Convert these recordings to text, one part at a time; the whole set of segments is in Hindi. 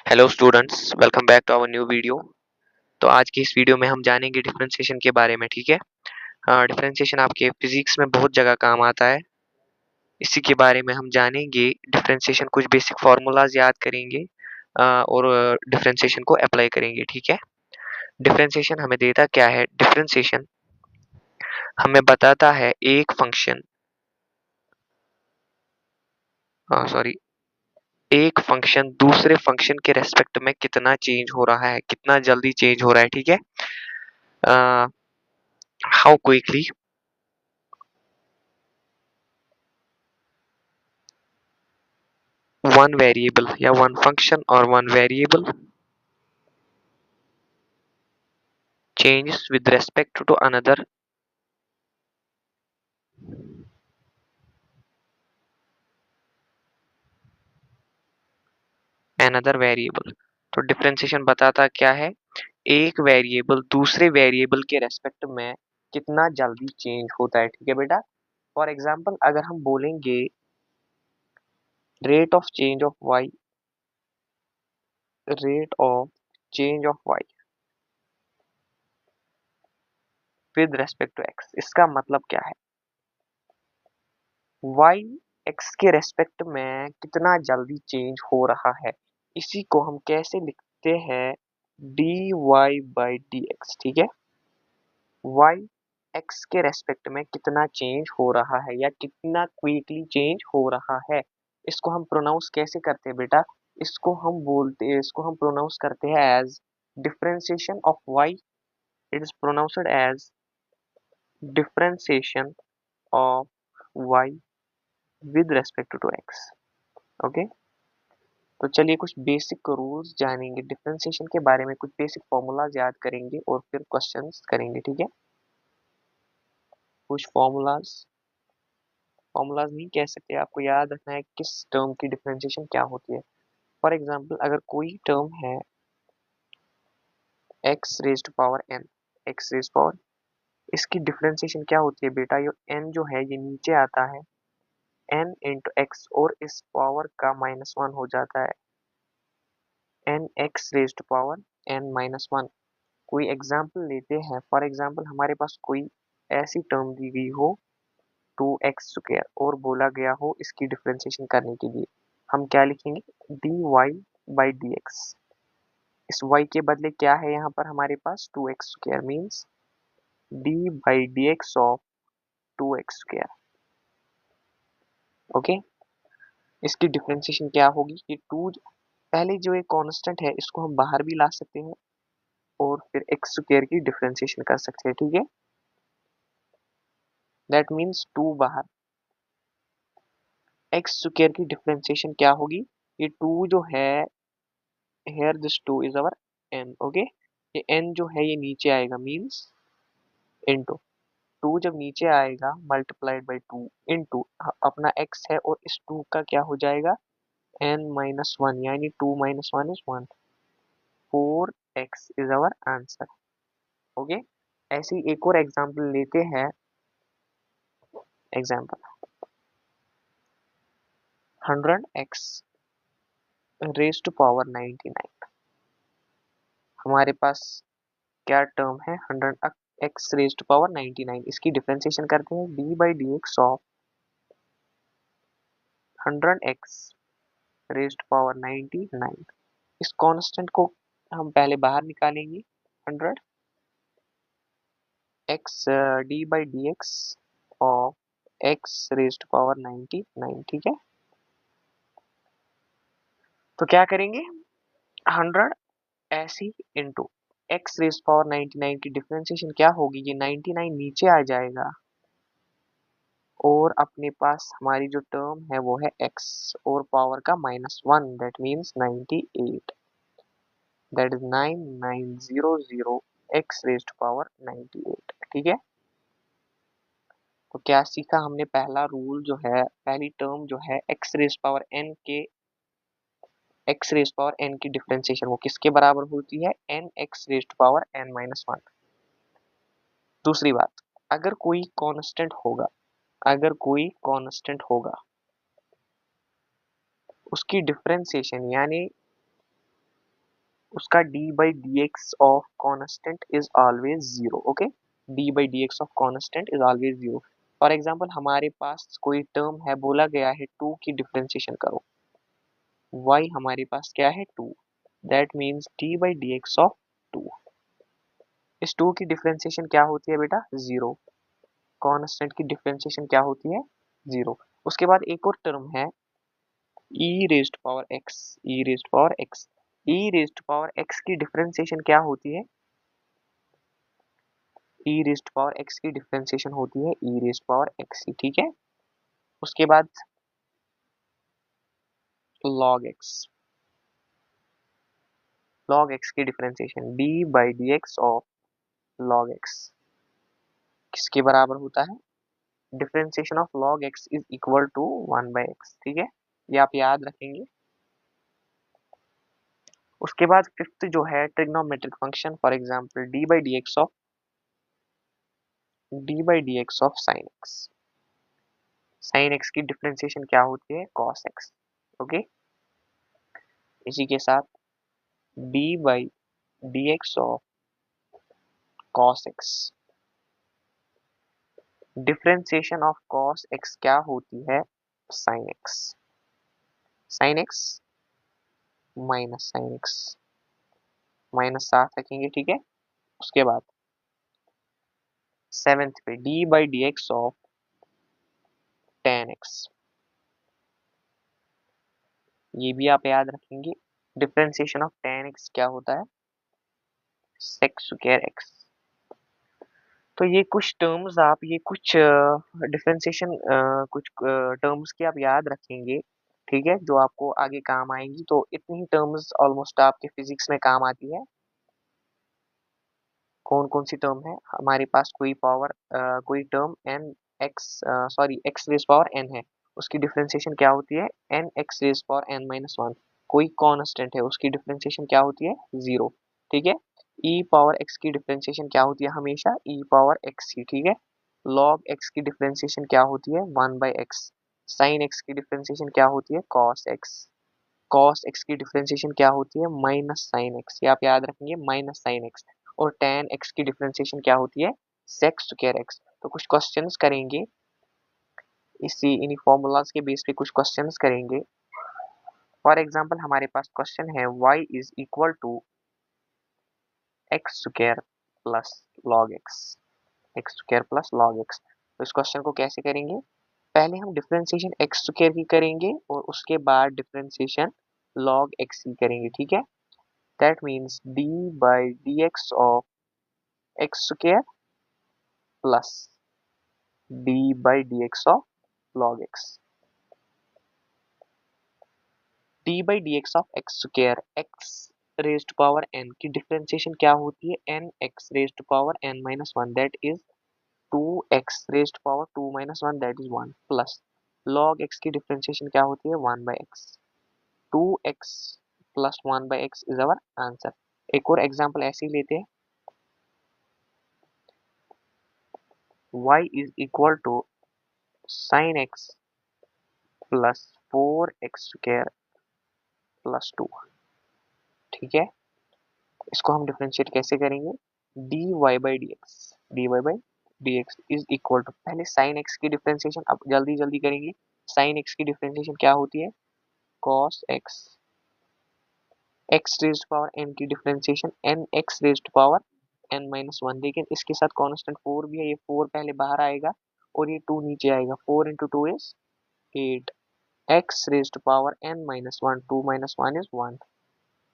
Hello students, welcome back to our new video. तो आज की इस वीडियो में हम जानेंगे डिफरेंशिएशन के बारे में। ठीक है। डिफरेंशिएशन आपके फिजिक्स में बहुत जगह काम आता है। इसी के बारे में हम जानेंगे डिफरेंशिएशन, कुछ बेसिक फार्मूलाज याद करेंगे और डिफरेंशिएशन को अप्लाई करेंगे। ठीक है। डिफरेंशिएशन हमें देता क्या है? डिफरेंशिएशन हमें बताता है एक फंक्शन सॉरी एक फंक्शन दूसरे फंक्शन के रेस्पेक्ट में कितना चेंज हो रहा है, कितना जल्दी चेंज हो रहा है। ठीक है। हाउ क्विकली one variable या one function or one variable changes with respect to another variable। तो डिफरेंशिएशन बताता क्या है? एक वेरिएबल दूसरे वेरिएबल के रेस्पेक्ट में कितना जल्दी चेंज होता है। ठीक है बेटा। फॉर एग्जांपल अगर हम बोलेंगे rate of change of y, rate of change of y with respect to x, इसका मतलब क्या है? वाई एक्स के रेस्पेक्ट में कितना जल्दी चेंज हो रहा है, इसी को हम कैसे लिखते हैं? D y by d x. ठीक है। वाई एक्स के रेस्पेक्ट में कितना चेंज हो रहा है या कितना क्विकली चेंज हो रहा है, इसको हम प्रोनाउंस कैसे करते हैं बेटा? इसको हम प्रोनाउंस करते हैं as differentiation of y. It is pronounced as differentiation of y with respect to x. Okay. तो चलिए कुछ बेसिक रूल्स जानेंगे डिफरेंशिएशन के बारे में, कुछ बेसिक फॉर्मूलाज याद करेंगे और फिर क्वेश्चंस करेंगे। ठीक है। कुछ फॉर्मूलाज नहीं कह सकते, आपको याद रखना है किस टर्म की डिफरेंशिएशन क्या होती है। फॉर एग्जांपल अगर कोई टर्म है x raised power n, x raised power, इसकी डिफरेंशिएशन क्या होती है बेटा? ये n जो है ये नीचे आता है n इंटू एक्स और इस पावर का -1 हो जाता है n x raised power n -1। कोई एग्जाम्पल लेते हैं, फॉर एग्जाम्पल हमारे पास कोई ऐसी टर्म दी गई हो 2x² और बोला गया हो इसकी डिफरेंशिएशन करने के लिए, हम क्या लिखेंगे? D y by d x. इस y के बदले क्या है यहाँ पर हमारे पास? 2x² means d by d x of 2x²। Okay. इसकी डिफरेंशिएशन क्या होगी कि पहले जो एक कांस्टेंट है इसको हम बाहर भी ला सकते हैं और फिर x² की डिफरेंशिएशन कर सकते हैं। ठीक है। दैट मीन्स 2 बाहर, x² की डिफरेंशिएशन क्या होगी? ये 2 जो है, here this 2 is our n। Okay. ये n जो है ये नीचे आएगा मीन्स इनटू 2, जब नीचे आएगा मल्टीप्लाइड बाई 2 इनटू अपना x है और इस 2 का क्या हो जाएगा? n-1 यानी 2 - 1 is 1। 4x is our answer. Okay. ऐसे ही एक और एग्जांपल लेते हैं। Example 100x raise to power 99। हमारे पास क्या टर्म है? 100x raise to power 99। इसकी डिफरेंशिएशन करते हैं d by d x of 100x raise to power 99। इस कांस्टेंट को हम पहले बाहर निकालेंगे, 100x d by d x of x raise to power 99। ठीक है। तो क्या करेंगे? 100 ऐसी इंटू x रेज पावर 99 की डिफरेंशिएशन क्या होगी? ये 99 नीचे आ जाएगा और अपने पास हमारी जो टर्म है वो है x और पावर का -1, that means 98। That is 9900 x raise power 98। ठीक है। तो क्या सीखा हमने? पहला रूल जो है, पहली टर्म जो है x रेज पावर n के, x रेज पावर n की डिफरेंशिएशन वो किसके बराबर होती है? n x raise power n-1। दूसरी बात, अगर कोई कांस्टेंट होगा, अगर कोई कांस्टेंट होगा उसकी डिफरेंशिएशन यानी उसका D by d x of constant is always zero. Okay, D by d x of constant is always zero. For example हमारे पास कोई टर्म है, बोला गया है टू की डिफ्रेंसिएशन करो, y हमारे पास क्या है two, that means d by d x of two. इस टू की डिफ्रेंसिएशन क्या होती है बेटा, जीरो। कॉन्स्टेंट की डिफ्रेंसिएशन क्या होती है, जीरो। उसके बाद एक और टर्म है ई रेज्ड पावर एक्स, ई रेज्ड पावर एक्स, ई रेज्ड पावर एक्स की डिफरेंशिएशन क्या होती है, ई रेज्ड पावर एक्स की डिफरेंशिएशन होती है ई रेज्ड पावर एक्स, ठीक है। उसके बाद log x, log x की differentiation d by d x of log x किसके बराबर होता है, differentiation of log x is equal to one by x, ठीक है, ये आप याद रखेंगे। उसके बाद फिफ्थ जो है trigonometric function, for example D by d x of sine x, sign x की डिफरेंशिएशन क्या होती है, कॉस एक्स। ओके, इसी के साथ D by d x of cos x, differentiation of cos x क्या होती है, sine x, sine x minus sine x, minus साथ रखेंगे, ठीक है। उसके बाद सेवेंथ पे D by d x of ten x, ये भी आप याद रखेंगे। डिफरेंशिएशन ऑफ टेन एक्स क्या होता है, सेक स्क्वायर एक्स। तो ये कुछ टर्म्स आप, ये कुछ डिफरेंशिएशन कुछ टर्म्स की आप याद रखेंगे, ठीक है, जो आपको आगे काम आएंगी। तो इतनी ही टर्म्स ऑलमोस्ट आपके फिजिक्स में काम आती है। कौन कौन सी टर्म है हमारे पास, कोई पावर कोई term n x sorry x raise power n है, उसकी डिफरेंशिएशन क्या होती है, n x raise power N minus one. कोई कांस्टेंट है, उसकी डिफरेंशिएशन क्या होती है, जीरो, ठीक है। ई पावर एक्स की डिफरेंशिएशन क्या होती है, हमेशा ई पावर एक्स ही, ठीक है। लॉग एक्स की डिफरेंशिएशन क्या होती है, one by x. Sign x की डिफरेंशिएशन क्या होती है, कॉस एक्स। कॉस एक्स की डिफरेंशिएशन क्या होती है, माइनस साइन एक्स, ये आप याद रखेंगे, माइनस साइन एक्स। और टेन एक्स की डिफरेंशिएशन क्या होती है, सेक स्क्वायर एक्स। तो कुछ क्वेश्चंस करेंगे इसी इन्हीं फॉर्मूलाज के बेस पे, कुछ क्वेश्चंस करेंगे। फॉर एग्जांपल हमारे पास क्वेश्चन है y is equal to x square plus log x, x square plus log x. तो इस क्वेश्चन को कैसे करेंगे, पहले हम डिफरेंशिएशन एक्स स्क्वायर की करेंगे और उसके बाद डिफरेंशिएशन लॉग एक्स की करेंगे, ठीक है। That means d by d x of x square plus d by d x of log x. D by d x of x square, x raised power N की डिफरेंशिएशन क्या होती है, n x raised power N minus one, that is two x raised power two minus one, that is one, plus log x की डिफरेंशिएशन क्या होती है, one by x. Two x plus one by x is our answer. एक और एग्जाम्पल ऐसे ही लेते हैं, y is equal to sin x plus four x square plus two, ठीक है। इसको हम डिफरेंशिएट कैसे करेंगे, d y by d x, d y by d x is equal to, पहले साइन एक्स की डिफरेंशिएशन अब जल्दी जल्दी करेंगे। साइन एक्स की डिफरेंशिएशन क्या होती है, cos x, x raised power N की differentiation N x raised power N minus one, लेकिन इसके साथ कांस्टेंट फोर भी है, ये फोर पहले बाहर आएगा और ये टू नीचे आएगा, four into two is eight, x raised power N minus one, two minus one is one,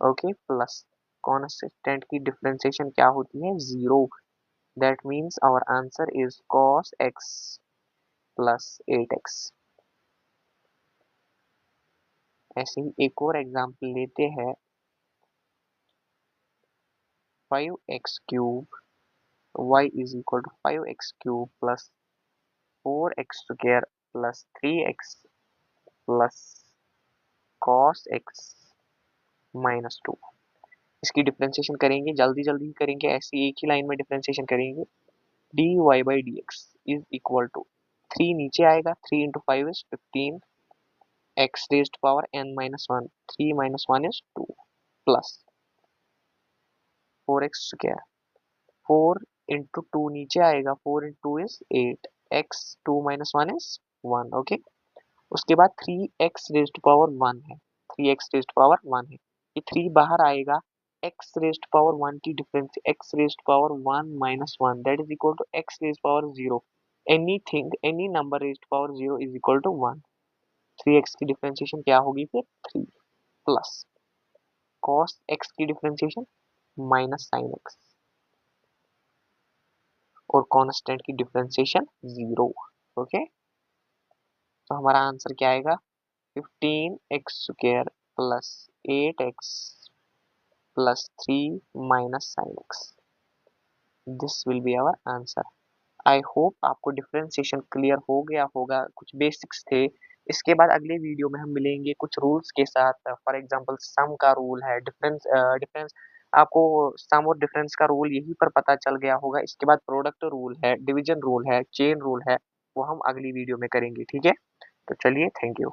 okay, plus constant की डिफरेंशिएशन क्या होती है, zero. That means our answer is cos x plus 8x। ऐसे ही एक और एग्जांपल लेते हैं, 5x cube y is equal to 5x cube plus 4x square plus 3x plus cos x minus two. इसकी डिफरेंशिएशन करेंगे, जल्दी जल्दी करेंगे, ऐसी एक ही लाइन में डिफरेंशिएशन करेंगे। D y by d x is equal to, three नीचे आएगा, three into five is 15, x raised power N minus one, three minus one is two, plus 4x²। 4 into 2 नीचे आएगा, 4 into 2 is 8, x 2 minus 1 is 1। Okay, उसके बाद 3x रेज्ड टू पावर 1 है, 3x रेज्ड टू पावर 1 है, ये 3 बाहर आएगा, x रेज्ड टू पावर 1 की difference, x raised to power 1 minus 1 that is equal to x raised to power 0। Anything, any number raised to power 0 is equal to 1। 3x की डिफरेंशिएशन क्या होगी फिर 3 प्लस cos x की डिफरेंशिएशन माइनस sin x और कांस्टेंट की डिफरेंशिएशन 0। ओके, तो हमारा आंसर क्या आएगा 15x² plus 8x plus 3 minus sin x। This will be our answer. I hope आपको डिफरेंशिएशन क्लियर हो गया होगा, कुछ बेसिक्स थे। इसके बाद अगले वीडियो में हम मिलेंगे कुछ रूल्स के साथ। फॉर एग्जांपल सम का रूल है, डिफरेंस डिफरेंस आपको सम और डिफरेंस का रूल यहीं पर पता चल गया होगा। इसके बाद प्रोडक्ट रूल है, डिवीजन रूल है, चेन रूल है, वो हम अगली वीडियो में करेंगे। ठीक है, तो चलिए, थैंक यू।